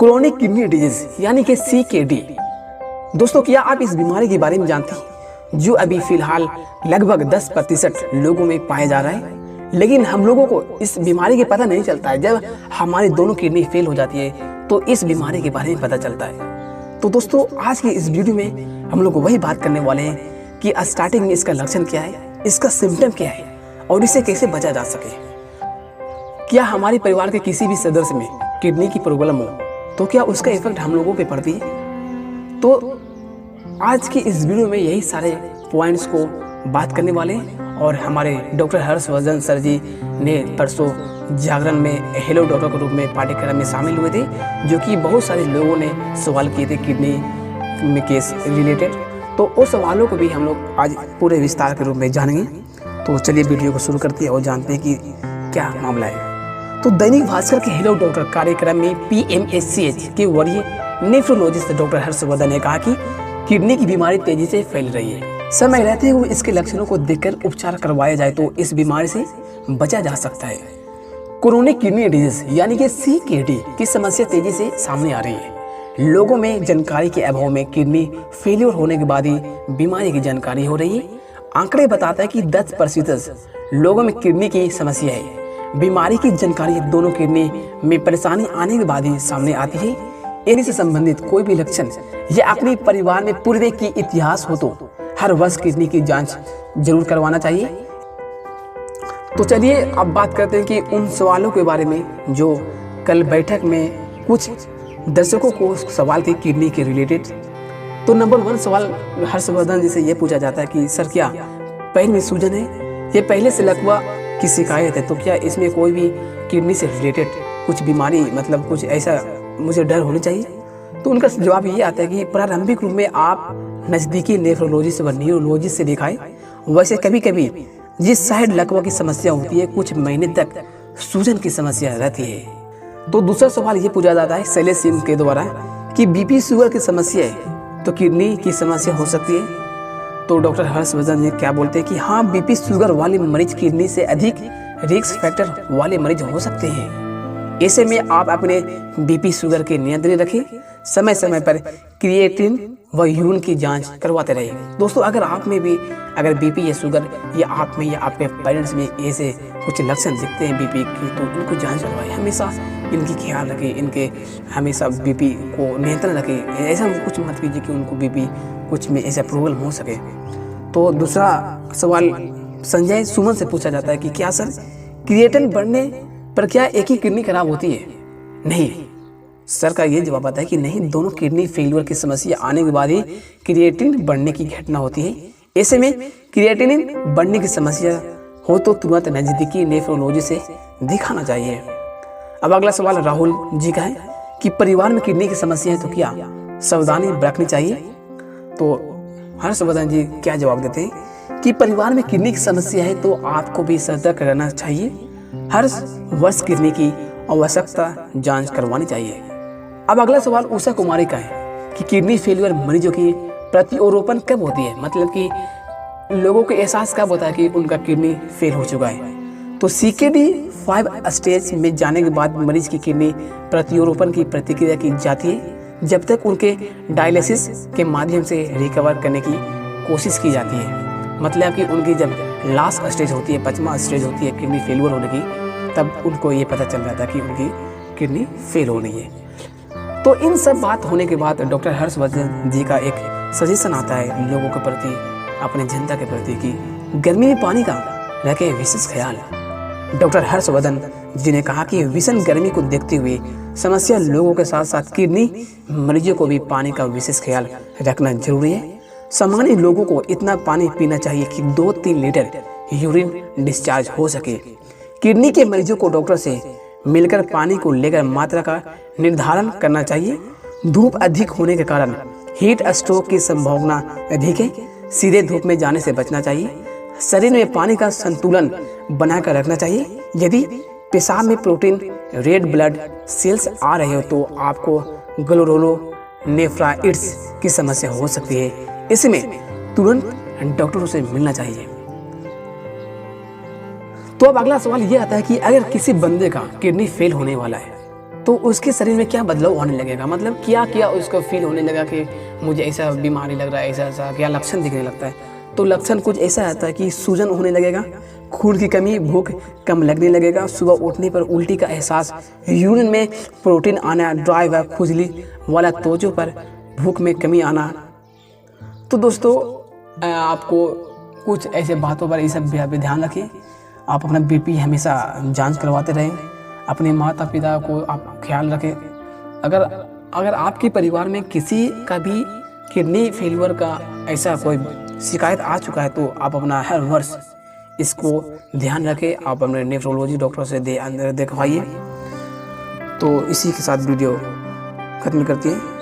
Chronic kidney disease यानी कि CKD। दोस्तों, क्या आप इस बीमारी के बारे में जानते हैं जो अभी फिलहाल लगभग 10% लोगों में पाया जा रहा है, लेकिन हम लोगों को इस बीमारी के पता नहीं चलता है। जब हमारी दोनों किडनी फेल हो जाती है तो इस बीमारी के बारे में पता चलता है। तो दोस्तों, आज की इस वीडियो में हम लोग वही बात करने वाले हैं कि स्टार्टिंग में इसका लक्षण क्या है, इसका सिम्टम क्या है और इसे कैसे बचा जा सके। क्या हमारे परिवार के किसी भी सदस्य में किडनी की प्रॉब्लम हो तो क्या उसका इफेक्ट हम लोगों पे पड़ती है? तो आज की इस वीडियो में यही सारे पॉइंट्स को बात करने वाले हैं। और हमारे डॉक्टर हर्षवर्धन सर जी ने परसों जागरण में हेलो डॉक्टर के रूप में पाठ्यक्रम में शामिल हुए थे, जो कि बहुत सारे लोगों ने सवाल किए थे किडनी में केस रिलेटेड। तो उस सवालों को भी हम लोग आज पूरे विस्तार के रूप में जानेंगे। तो चलिए वीडियो को शुरू करते हैं और जानते हैं कि क्या मामला है। तो दैनिक भास्कर के हेलो डॉक्टर कार्यक्रम में PMHCH के वरीय नेफ्रोलॉजिस्ट डॉक्टर हर्षवर्धन ने कहा कि किडनी की बीमारी तेजी से फैल रही है। समय रहते हुए इसके लक्षणों को देखकर उपचार करवाया जाए तो इस बीमारी से बचा जा सकता है। क्रोनिक किडनी डिजीज यानी कि CKD की समस्या तेजी से सामने आ रही है। लोगों में जानकारी के अभाव में किडनी फेलियर होने के बाद ही बीमारी की जानकारी हो रही है। आंकड़े बताता है कि 10% लोगों में किडनी की समस्या है। बीमारी की जानकारी दोनों किडनी में परेशानी आने के बाद ही सामने आती है। इनसे संबंधित कोई भी लक्षण या अपने परिवार में पूर्व की इतिहास हो तो हर वर्ष किडनी की जांच जरूर करवाना चाहिए। तो चलिए अब बात करते हैं कि उन सवालों के बारे में जो कल बैठक में कुछ दर्शकों को सवाल थे किडनी के रिलेटेड। तो नंबर 1 सवाल हर्षवर्धन जी से ये पूछा जाता है कि सर, क्या पैर में सूजन है, ये पहले से लकवा की शिकायत है, तो क्या इसमें कोई भी किडनी से रिलेटेड कुछ बीमारी मतलब कुछ ऐसा मुझे डर होनी चाहिए? तो उनका जवाब ये आता है कि प्रारंभिक रूप में आप नज़दीकी नेफ्रोलॉजिस्ट व न्यूरोलॉजिस्ट से दिखाएं। वैसे कभी कभी जिस साइड लकवा की समस्या होती है कुछ महीने तक सूजन की समस्या रहती है। तो दूसरा सवाल ये पूछा जाता है शैलेश सिंह के द्वारा कि BP शुगर की समस्या है तो किडनी की समस्या हो सकती है। तो डॉक्टर हर्षवर्धन जी क्या बोलते हैं कि हाँ, BP शुगर वाले मरीज किडनी से अधिक रिस्क फैक्टर वाले मरीज हो सकते हैं। ऐसे में आप अपने BP शुगर के नियंत्रण रखें, समय समय पर क्रिएटिन व यूरिन की जांच करवाते रहें। दोस्तों, अगर आप में भी अगर BP या शुगर या आप में या आपके पेरेंट्स में ऐसे कुछ लक्षण दिखते हैं BP की, तो इनको जांच करवाएं। हमेशा इनकी ख्याल रखें, इनके हमेशा BP को नियंत्रण रखें। ऐसा कुछ मत कीजिए कि उनको BP कुछ में ऐसा प्रॉब्लम हो सके। तो दूसरा सवाल संजय सुमन से पूछा जाता है कि क्या सर, क्रिएटिन बढ़ने पर क्या एक ही किडनी खराब होती है? नहीं, सर का ये जवाब आता है कि नहीं, दोनों किडनी फेलियर की समस्या आने के बाद ही क्रिएटिन बढ़ने की घटना होती है। ऐसे में क्रिएटिनिन बढ़ने की समस्या हो तो तुरंत नजदीकी नेफ्रोलॉजिस्ट से दिखाना चाहिए। अब अगला सवाल राहुल जी का है कि परिवार में किडनी की समस्या है तो क्या सावधानी बरतनी चाहिए? तो हर्षवर्धन जी क्या जवाब देते हैं कि परिवार में किडनी की समस्या है तो आपको भी सतर्क रहना चाहिए। हर वर्ष किडनी की आवश्यकता जांच करवानी चाहिए। अब अगला सवाल उषा कुमारी का है कि किडनी फेलियर मरीजों की प्रत्यारोपण कब होती है, मतलब कि लोगों को एहसास कब होता है कि उनका किडनी फेल हो चुका है? तो CKD 5 स्टेज में जाने के बाद मरीज की किडनी प्रत्यारोपण की प्रतिक्रिया की जाती है, जब तक उनके डायलिसिस के माध्यम से रिकवर करने की कोशिश की जाती है। मतलब कि उनकी जब लास्ट स्टेज होती है, 5वां स्टेज होती है किडनी फेलियर होने की, तब उनको ये पता चल जाता है कि उनकी किडनी फेल हो रही है। तो इन सब बात होने के बाद डॉक्टर हर्षवर्धन जी का एक सजेशन आता है लोगों के प्रति, अपने जनता के प्रति कि गर्मी में पानी का रखे विशेष ख्याल। डॉक्टर हर्षवर्धन जी ने कहा कि भीषण गर्मी को देखते हुए समस्या लोगों के साथ साथ किडनी मरीजों को भी पानी का विशेष ख्याल रखना जरूरी है। सामान्य लोगों को इतना पानी पीना चाहिए कि 2-3 लीटर यूरिन डिस्चार्ज हो सके। किडनी के मरीजों को डॉक्टर से मिलकर पानी को लेकर मात्रा का निर्धारण करना चाहिए। धूप अधिक होने के कारण हीट स्ट्रोक की संभावना अधिक है। सीधे धूप में जाने से बचना चाहिए। शरीर में पानी का संतुलन बनाकर रखना चाहिए। यदि पेशाब में प्रोटीन रेड ब्लड सेल्स आ रहे हो तो आपको ग्लोमेरुलोनेफ्राइटिस की समस्या हो सकती है। इसमें तुरंत डॉक्टरों से मिलना चाहिए। तो अब अगला सवाल ये आता है कि अगर किसी बंदे का किडनी फेल होने वाला है तो उसके शरीर में क्या बदलाव होने लगेगा, मतलब क्या क्या उसको फील होने लगा कि मुझे ऐसा बीमारी लग रहा है, ऐसा ऐसा क्या लक्षण दिखने लगता है। तो लक्षण कुछ ऐसा आता है कि सूजन होने लगेगा, खून की कमी, भूख कम लगने लगेगा, सुबह उठने पर उल्टी का एहसास, यूरिन में प्रोटीन आना, ड्राई व खुजली वाला त्वचा पर, भूख में कमी आना। तो दोस्तों आपको कुछ ऐसे बातों पर ये सब भी ध्यान रखिए। आप अपना बीपी हमेशा जांच करवाते रहें, अपने माता पिता को आप ख्याल रखें। अगर आपके परिवार में किसी का भी किडनी फेलियर का ऐसा कोई शिकायत आ चुका है तो आप अपना हर वर्ष इसको ध्यान रखें, आप अपने नेफ्रोलॉजी डॉक्टर से दिखवाइए। तो इसी के साथ वीडियो खत्म करती है।